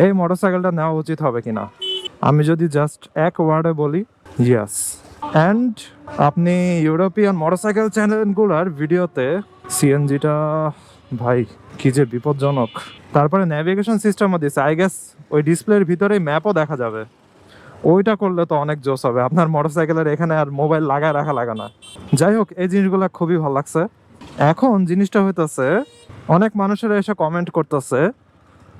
এই মোটরসাইকেলটা নেওয়া উচিত হবে কিনা। আমি যদি জাস্ট এক ওয়ার্ডে বলি, ইয়েস। অ্যান্ড আপনি ইউরোপিয়ান মোটরসাইকেল চ্যানেলগুলোর ভিডিওতে সিএনজিটা ভাই কি যে বিপজ্জনক। তারপরে ন্যাভিগেশন সিস্টেমও দিচ্ছে, আই গেস ওই ডিসপ্লের ভিতরেই ম্যাপও দেখা যাবে। ওইটা করলে তো অনেক জোস হবে, আপনার মোটরসাইকেলের এখানে আর মোবাইল লাগায় রাখা লাগে না। যাই হোক, এই জিনিসগুলো খুবই ভালো লাগছে। এখন জিনিসটা হইতেছে, অনেক মানুষেরা এসে কমেন্ট করতেছে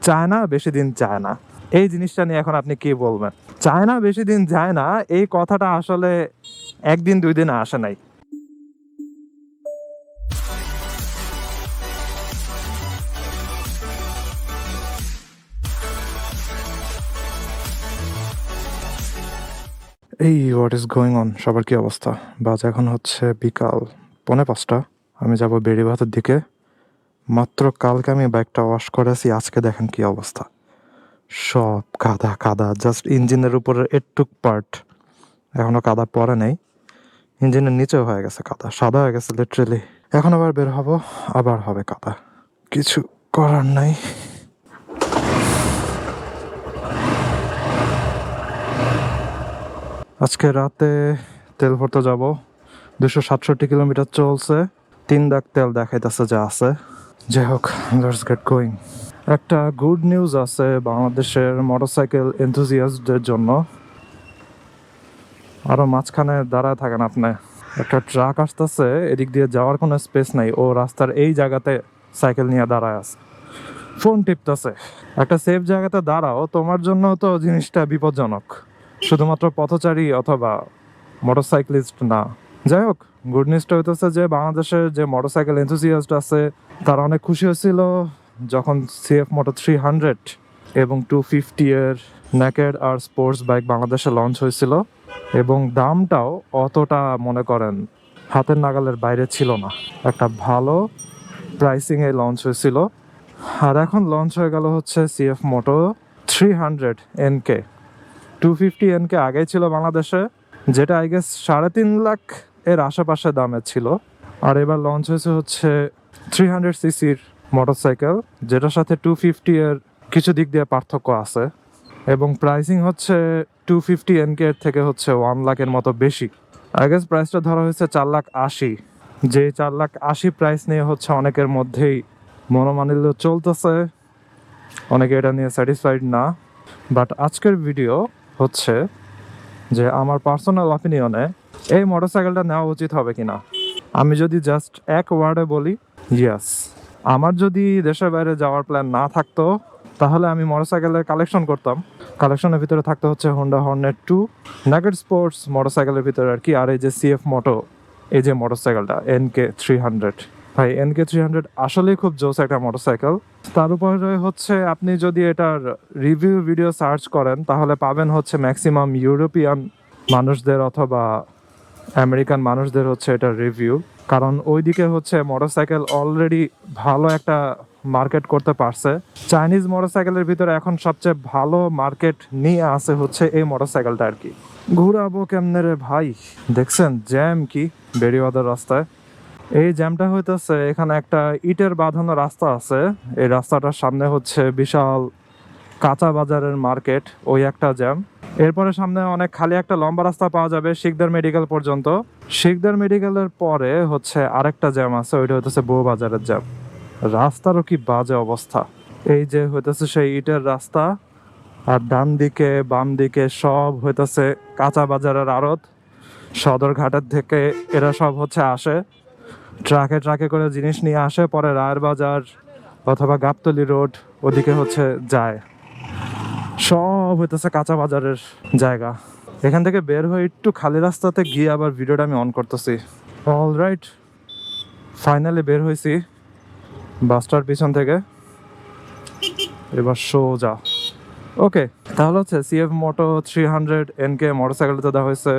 চায়না বেশি দিন যায় না। এই জিনিসটা নিয়ে এখন আপনি কি বলবেন? চায়না বেশি দিন যায় না এই কথাটা আসলে একদিন দুই দিনে আসে নাই। এই হোয়াট ইজ গোয়িং অন, সবার কি অবস্থা? বাজে এখন হচ্ছে বিকাল 4:45। আমি যাব বেড়িবাঁধের দিকে। মাত্র কালকে আমি বাইকটা ওয়াশ করেছি, আজকে দেখেন কি অবস্থা। সব কাদা কাদা, জাস্ট ইঞ্জিনের উপরের একটুক পার্ট এখনো কাদা পড়ে নেই, ইঞ্জিনের নিচেও হয়ে গেছে কাদা, সাদা হয়ে গেছে লিটারেলি। এখন আবার বের হব, আবার হবে কাদা, কিছু করার নাই। আজকে রাতে তেল ভরতে যাব, 267 কিলোমিটার চলছে, 3 দাগ তেল দেখাইতেছে যা আছে। যাই হোক, লেটস গেট গোয়িং। একটা গুড নিউজ আছে বাংলাদেশের মোটরসাইকেল এনথুজিয়াস্টদের জন্য। আরো মাঝখানে দাঁড়ায় থাকেন আপনি, একটা ট্রাক আসতেছে, এদিক দিয়ে যাওয়ার কোনো স্পেস নাই, ও রাস্তার এই জায়গাতে সাইকেল নিয়ে দাঁড়ায় আছে, ফোন টিপতেছে। একটা সেফ জায়গাতে দাঁড়াও, তোমার জন্য তো জিনিসটা বিপজ্জনক, শুধুমাত্র পথচারী অথবা মোটরসাইক্লিস্ট না। যাই হোক, গুড নিউজটা হইতেছে যে বাংলাদেশের যে মোটরসাইকেল এনথুজিয়াস্ট আছে তারা অনেক খুশি হয়েছিল যখন সিএফ মোটো 300 এবং 250 এর নেকেড আর স্পোর্টস বাইক বাংলাদেশে লঞ্চ হয়েছিল, এবং দামটাও অতটা মনে করেন হাতের নাগালের বাইরে ছিল না, একটা ভালো প্রাইসিংয়ে লঞ্চ হয়েছিল। আর এখন লঞ্চ হয়ে গেল হচ্ছে সিএফ মোটো 300 এনকে। 250 এনকে আগেই ছিল বাংলাদেশে, যেটা আই গেস 3.5 লাখ এর আশেপাশে দামের ছিল। আর এবার লঞ্চ হয়েছে হচ্ছে 300 সিসির মোটরসাইকেল, যেটার সাথে 250 এর কিছু দিক দিয়ে পার্থক্য আছে, এবং প্রাইসিং হচ্ছে 250 এনকে এর থেকে হচ্ছে 1 লাখের মতো বেশি। আই গেস প্রাইসটা ধরা হয়েছে 4,80,000, যে 4,80,000 প্রাইস নিয়ে হচ্ছে অনেকের মধ্যেই মনোমালিন্য চলতেছে, অনেকে এটা নিয়ে স্যাটিসফাইড না। বাট আজকের ভিডিও হচ্ছে যে আমার পার্সোনাল অপিনিয়নে এই মোটরসাইকেলটা নেওয়া উচিত হবে কিনা। আমি যদি জাস্ট এক ওয়ার্ডে বলি, ইয়েস। আমার যদি দেশের বাইরে যাওয়ার প্ল্যান না থাকতো তাহলে আমি মোটরসাইকেলের কালেকশন করতাম। কালেকশনের ভিতরে থাকতে হচ্ছে হোন্ডা হর্নেট 2, নেকেড স্পোর্টস মোটরসাইকেলের ভিতরে আর কি, আর এই যে সিএফ মোটো, এই যে মোটরসাইকেলটা এনকে 300। ভাই এনকে 300 আসলেই খুব জোস একটা মোটরসাইকেল। তার উপরে হচ্ছে আপনি যদি এটার রিভিউ ভিডিও সার্চ করেন তাহলে পাবেন হচ্ছে ম্যাক্সিমাম ইউরোপিয়ান মানুষদের অথবা আমেরিকান মানুষদের হচ্ছে এটার রিভিউ, কারণ ওইদিকে হচ্ছে মোটরসাইকেল অলরেডি ভালো একটা মার্কেট করতে পারছে। চাইনিজ মোটরসাইকেলের ভিতরে এখন সবচেয়ে ভালো মার্কেট নিয়ে আসে হচ্ছে এই মোটরসাইকেলটা আর কি। ঘুরাবো কেমনে রে ভাই, দেখছেন জ্যাম কি বেড়িবাঁধের রাস্তায়। এই জ্যামটা হইতেছে, এখানে একটা ইটের বাঁধানো রাস্তা আছে, এই রাস্তাটার সামনে হচ্ছে বিশাল কাঁচা বাজারের মার্কেট, ওই একটা জ্যাম। এরপরে সামনে অনেক খালি একটা লম্বা রাস্তা পাওয়া যাবে শিকদার মেডিকেল পর্যন্ত। শিকদার মেডিকেলের পরে হচ্ছে আরেকটা জ্যাম আছে, ওইটা হইতেছে বউবাজারের জ্যাম। রাস্তারও কি বাজে অবস্থা। এই যে হইতেছে সেই ইটের রাস্তা, আর ডান দিকে বাম দিকে সব হইতেছে কাঁচা বাজারের আড়ত। সদরঘাটের থেকে এরা সব হচ্ছে আসে, ট্রাকে ট্রাকে করে জিনিস নিয়ে আসে, পরে রায়ের বাজার অথবা গাবতলী রোড ওদিকে হচ্ছে যায়। সব হইতেছে কাঁচা বাজারের জায়গা। এখান থেকে বের হয়ে একটু খালি রাস্তাতে গিয়ে আবার ভিডিওটা আমি অন করতেছি। অলরাইট, ফাইনালি বের হয়েছি বাসটার পিছন থেকে, এবার সোজা। ওকে, তাহলে হচ্ছে সিএফ মোটো 300 এনকে মোটরসাইকেলটা দেওয়া হয়েছে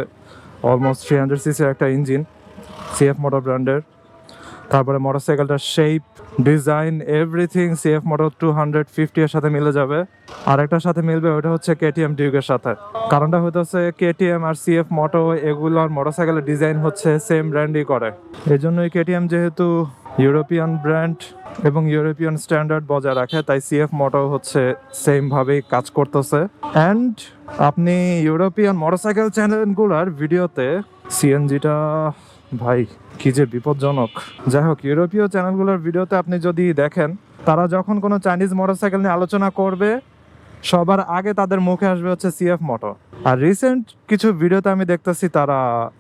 অলমোস্ট 300 সিসির একটা ইঞ্জিন, সিএফ মোটো ব্র্যান্ডের। তারপরে মোটরসাইকেলটার শেপ, ডিজাইন, এভরিথিং সিএফ মোটো 250 এর সাথে মিলে যাবে। আর একটার সাথে মিলবে, ওটা হচ্ছে কেটিএম ডিউকের সাথে। কারণটা হইতেছে কেটিএম আর সিএফ মোটো এগুলোর মোটরসাইকেলের ডিজাইন হচ্ছে সেম ব্র্যান্ডই করে, এই জন্যই কেটিএম যেহেতু ইউরোপিয়ান ব্র্যান্ড এবং ইউরোপিয়ান স্ট্যান্ডার্ড বজায় রাখে, তাই সিএফ মোটো হচ্ছে সেম ভাবেই কাজ করতেছে। অ্যান্ড আপনি ইউরোপিয়ান মোটরসাইকেল চ্যানেলগুলোর ভিডিওতে সিএনজিটা ভাই কি যে বিপজ্জনক। যাই হোক, ইউরোপীয় চ্যানেলগুলোর ভিডিওতে আপনি যদি দেখেন, তারা যখন কোনো চাইনিজ মোটরসাইকেল নিয়ে আলোচনা করবে, সবার আগে তাদের মুখে আসবে হচ্ছে সিএফ মোটো। আর রিসেন্ট কিছু ভিডিওতে আমি দেখতেছি তারা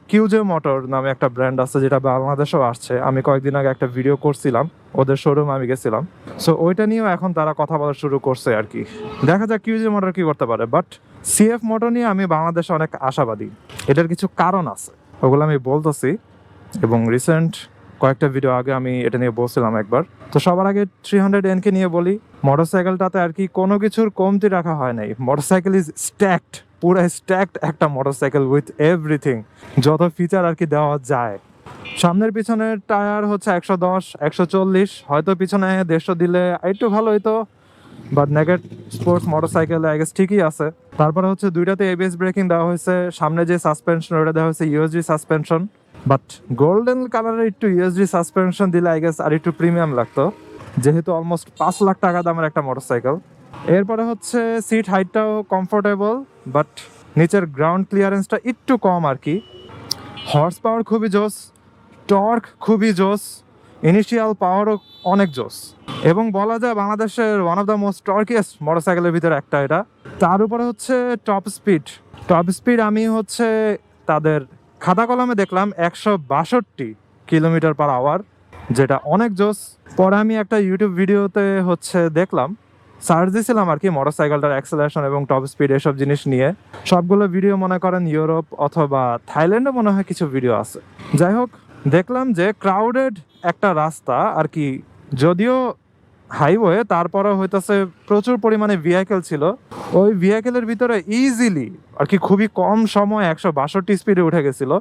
কিউজে মোটর নামে একটা ব্র্যান্ড আছে, যেটা বাংলাদেশেও আসছে। আমি কয়েকদিন আগে একটা ভিডিও করছিলাম, ওদের শোরুম আমি গেছিলাম, সো ওইটা নিয়েও এখন তারা কথা বলা শুরু করছে আর কি। দেখা যাক কিউজে মোটর কি করতে পারে, বাট সিএফ মোটো নিয়ে আমি বাংলাদেশে অনেক আশাবাদী। এটার কিছু কারণ আছে, ওগুলো আমি বলতেছি, এবং রিসেন্ট কয়েকটা ভিডিও আগে আমি এটা নিয়ে বলছিলাম একবার। তো সবার আগে 300N কে নিয়ে বলি। মোটরসাইকেলটাতে আর কি কোনো কিছুর কমতি রাখা হয় নাই। মোটরসাইকেল ইজ স্ট্যাকড, পুরো স্ট্যাকড একটা মোটরসাইকেল উইথ এভরিথিং, যত ফিচার আর কি দেওয়া যায়। সামনের পিছনের টায়ার হচ্ছে 110, 140, হয়তো পিছনে 150 দিলে একটু ভালো হইতো, but naked sports motorcycle I guess ঠিকই আছে। তারপরে হচ্ছে দুইটাতে এবিএস ব্রেকিং দেওয়া হয়েছে, সামনে যে সাসপেনশন ওটা দেওয়া হয়েছে ইউএসডি সাসপেনশন, বাট গোল্ডেন কালারের একটু ইউএসডি সাসপেনশন দিলে আই গেস আর একটু প্রিমিয়াম লাগতো, যেহেতু অলমোস্ট 5 লাখ টাকা দামের একটা মোটরসাইকেল। এরপরে হচ্ছে সিট হাইটটাও কমফোর্টেবল, বাট নিচের গ্রাউন্ড ক্লিয়ারেন্সটা একটু কম আর কি। হর্স পাওয়ার খুবই জোস, টর্ক খুবই জোস, ইনিশিয়াল পাওয়ারও অনেক জোস, এবং বলা যায় বাংলাদেশের ওয়ান অফ দ্য মোস্ট টর্কিয়েস্ট মোটরসাইকেলের ভিতরে একটা এটা। তার উপরে হচ্ছে টপ স্পিড আমি হচ্ছে তাদের খাতা কলমে দেখলাম 162 কিলোমিটার পার আওয়ার, যেটা অনেক জোস। পরে আমি একটা ইউটিউব ভিডিওতে হচ্ছে দেখলাম, সার্চ দিয়েছিলাম আর কি মোটরসাইকেলটার অ্যাক্সেলারেশন এবং টপ স্পিড এসব জিনিস নিয়ে। সবগুলো ভিডিও মনে করেন ইউরোপ অথবা থাইল্যান্ডে মনে হয় কিছু ভিডিও আছে। যাই হোক, দেখলাম যে ক্রাউডেড একটা রাস্তা আর কি, যদিও হাইওয়ে, তারপরও হইতেছে প্রচুর পরিমাণে ভেহিকেল ছিল। ওই ভেহিকেলের ভিতরে ইজিলি আর কি খুবই কম সময় 162 স্পিডে উঠে গেছিল,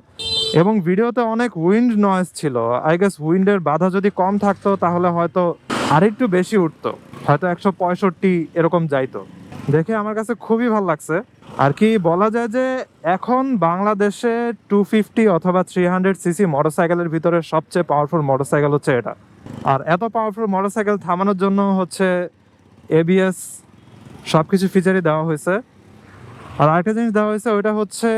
এবং ভিডিওতে অনেক উইন্ড নয়েজ ছিল। আই গেস উইন্ডের বাধা যদি কম থাকতো তাহলে হয়তো আরেকটু বেশি উঠতো, হয়তো 165 এরকম যাইতো। দেখে আমার কাছে খুবই ভালো লাগছে আর কি। বলা যায় যে এখন বাংলাদেশে 250 অথবা 300 সিসি মোটরসাইকেলের ভিতরে সবচেয়ে পাওয়ারফুল মোটরসাইকেল হচ্ছে এটা। আর এত পাওয়ারফুল মোটরসাইকেল থামানোর জন্য হচ্ছে এবিএস সব কিছু ফিচারই দেওয়া হয়েছে। আর আরেকটা জিনিস দেওয়া হয়েছে, ওইটা হচ্ছে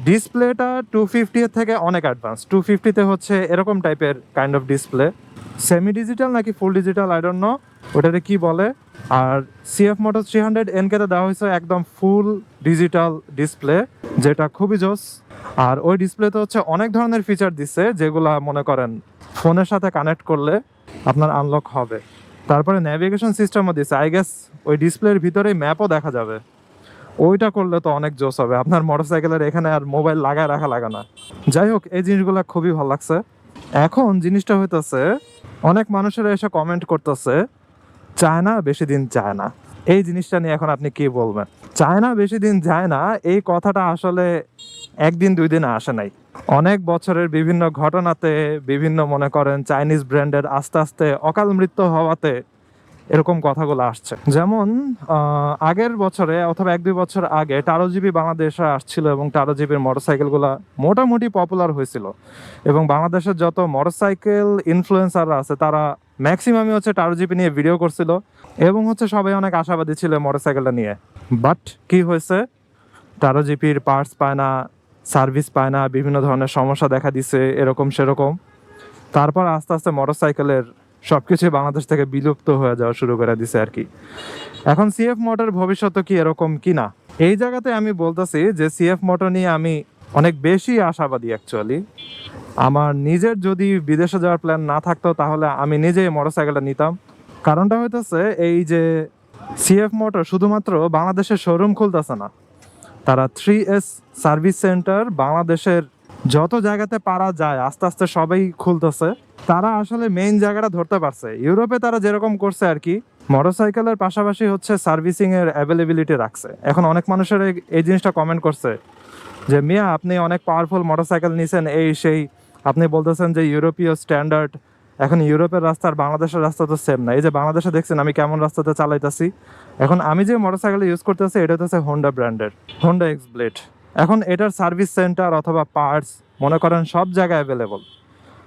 ডিসপ্লেটা 250 এর থেকে অনেক অ্যাডভান্স। 250-তে হচ্ছে এরকম টাইপের kind of display, semi digital নাকি full digital I don't know, ওটাতে কি বলে। আর সিএফ মোটো 300N-কে দেওয়া হয়েছে একদম ফুল ডিজিটাল ডিসপ্লে, যেটা খুবই জোস। আর ওই ডিসপ্লেতে হচ্ছে অনেক ধরনের ফিচার দিচ্ছে, যেগুলা মনে করেন ফোনের সাথে কানেক্ট করলে আপনার আনলক হবে। তারপরে ন্যাভিগেশন সিস্টেমও দিচ্ছে, আই গেস ওই ডিসপ্লের ভিতরেই ম্যাপও দেখা যাবে। ওইটা করলে তো অনেক জোস হবে, আপনার মোটরসাইকেলের এখানে আর মোবাইল লাগায় রাখা লাগে না। যাই হোক, এই জিনিসগুলো খুবই ভালো লাগছে। এখন জিনিসটা হইতেছে, অনেক মানুষেরা এসে কমেন্ট করতেছে চায়না বেশি দিন যায় না। এই জিনিসটা নিয়ে এখন আপনি কি বলবেন? চায়না বেশি দিন যায় না, এই কথাটা আসলে একদিন দুই দিন আসে নাই। অনেক বছরের বিভিন্ন ঘটনাতে, বিভিন্ন মনে করেন চাইনিজ ব্র্যান্ডের আস্তে আস্তে অকাল মৃত্যু হওয়াতে এরকম কথাগুলো আসছে। যেমন আগের বছরে অথবা 1-2 বছর আগে 13GB বাংলাদেশে আসছিল, এবং 13GB মোটরসাইকেলগুলো মোটামুটি পপুলার হয়েছিল, এবং বাংলাদেশের যত মোটরসাইকেল ইনফ্লুয়েন্সাররা আছে তারা ম্যাক্সিমামই হচ্ছে 13GB নিয়ে ভিডিও করছিল, এবং হচ্ছে সবাই অনেক আশাবাদী ছিল মোটরসাইকেলটা নিয়ে। বাট কি হয়েছে, 13GBর পার্টস পায় না, সার্ভিস পায় না, বিভিন্ন ধরনের সমস্যা দেখা দিছে, এরকম সেরকম। তারপর আস্তে আস্তে মোটরসাইকেলের সবকিছু বাংলাদেশ থেকে বিলুপ্ত হয়ে যাওয়া শুরু করে দিছে আর কি। এখন সিএফ মোটর ভবিষ্যৎ কি এরকম কিনা, এই জায়গাতে আমি বলতেছি যে সিএফ মোটর নিয়ে আমি অনেক বেশি আশাবাদী অ্যাকচুয়ালি। আমার নিজের যদি বিদেশে যাওয়ার প্ল্যান না থাকতো তাহলে আমি নিজেই মোটরসাইকেলটা নিতাম। কারণটা হইতেছে এই যে সিএফ মোটর শুধুমাত্র বাংলাদেশের শোরুম খুলতেছে না, তারা 3S সার্ভিস সেন্টার বাংলাদেশের যত জায়গাতে পারা যায় আস্তে আস্তে সবাই খুলতেছে। তারা আসলে মেইন জায়গাটা ধরতে পারছে। ইউরোপে তারা যেরকম করছে আর কি, মোটরসাইকেলের পাশাপাশি হচ্ছে সার্ভিসিং এর অ্যাভেলেবিলিটি রাখছে। এখন অনেক মানুষের এই জিনিসটা কমেন্ট করছে যে মিয়া আপনি অনেক পাওয়ারফুল মোটরসাইকেল নিছেন, এই সেই, আপনি বলতেছেন যে ইউরোপীয় স্ট্যান্ডার্ড। এখন ইউরোপের রাস্তা আর বাংলাদেশের রাস্তা তো সেম না। এই যে বাংলাদেশে দেখছেন আমি কেমন রাস্তাতে চালাইতেছি। এখন আমি যে মোটরসাইকেল ইউজ করতেছি এটা হচ্ছে হোন্ডা ব্র্যান্ডের, হোন্ডা এক্স ব্লেড। এখন এটার সার্ভিস সেন্টার অথবা পার্টস মনে করেন সব জায়গায় অ্যাভেলেবল।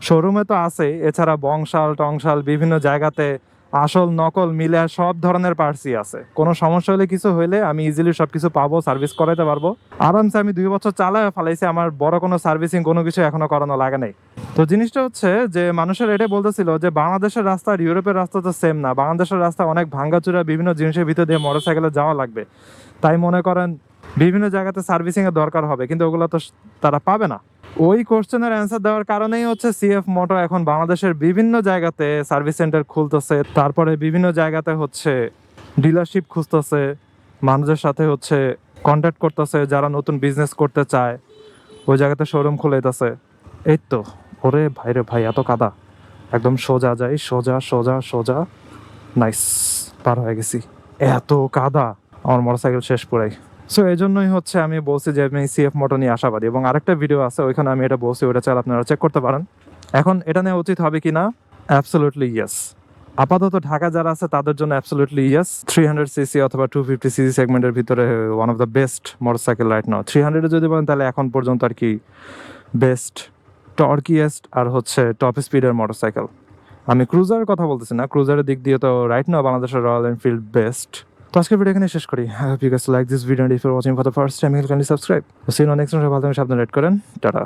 শোরুমে তো আছে, এছাড়া বংশাল টংশাল বিভিন্ন জায়গাতে আসল নকল মিলে সব ধরনের পার্টসই আছে। কোনো সমস্যা হলে কিছু হইলে আমি ইজিলি সবকিছু পাবো, সার্ভিস করাইতে পারবো আরামসে। আমি 2 বছর চালায় ফেলাইছি, আমার বড় কোনো সার্ভিসিং কোনো কিছু এখনো করানো লাগে নাই। তো জিনিসটা হচ্ছে যে মানুষের এটাই বলতেছিল যে বাংলাদেশের রাস্তা আর ইউরোপের রাস্তা তো সেম না, বাংলাদেশের রাস্তা অনেক ভাঙ্গাচুরা, বিভিন্ন জিনিসের ভিতর দিয়ে মোটরসাইকেলে যাওয়া লাগবে। তাই মনে করেন বিভিন্ন জায়গাতে সার্ভিসিং এর দরকার হবে, কিন্তু ওগুলো তো তারা পাবে না। ওই কোশ্চেনের অ্যান্সার দেওয়ার কারণেই হচ্ছে সিএফ মোটো এখন বাংলাদেশের বিভিন্ন জায়গাতে সার্ভিস সেন্টার খুলতেছে, তারপরে বিভিন্ন জায়গাতে হচ্ছে ডিলারশিপ খুঁজতেছে, মানুষের সাথে হচ্ছে কন্ট্যাক্ট করতেছে যারা নতুন বিজনেস করতে চায়, ওই জায়গাতে শোরুম খুলে দিতেছে। এই তো, ওরে ভাই রে ভাই, এত কাদা, একদম সোজা যাই, সোজা সোজা সোজা, নাইস, পার হয়ে গেছি। এত কাদা, আমার মোটরসাইকেল শেষ পুরাই। সো এই জন্যই হচ্ছে আমি বলছি যে আমি সিএফ মোটো নিয়ে আশাবাদী, এবং আরেকটা ভিডিও আছে ওইখানে আমি এটা বলছি, ওটা চাইলে আপনারা চেক করতে পারেন। এখন এটা নেওয়া উচিত হবে কি না? Absolutely yes. আপাতত ঢাকা যারা আছে তাদের জন্য অ্যাবসলিউটলি ইয়েস। 300cc অথবা 250cc সেগমেন্টের ভিতরে one of the best motorcycle right now. 300 যদি বলেন তাহলে এখন পর্যন্ত আর কি বেস্ট, টর্কিয়েস্ট আর হচ্ছে টপ স্পিডের মোটরসাইকেল। আমি ক্রুজারের কথা বলতেছি না, ক্রুজারের দিক দিয়ে তো রাইট নাও বাংলাদেশের রয়্যাল এনফিল্ড বেস্ট। তো আজকের ভিডিও এখানে শেষ করি। I hope you guys like this video, and if you are watching for the first time kindly subscribe. See you next time. ভালো থাকুন, সাবধানে রেড করেন, টাটা।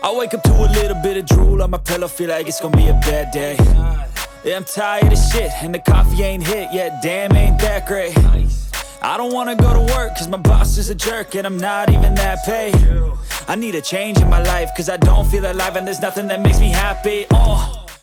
I wake up to a little bit of drool on my pillow, feel like it's gonna be a bad day. Yeah, I'm tired of shit, and the coffee ain't hit yet, damn ain't that great. I don't wanna go to work, cause my boss is a jerk, and I'm not even that paid. I need a change in my life, cause I don't feel alive, and there's nothing that makes me happy.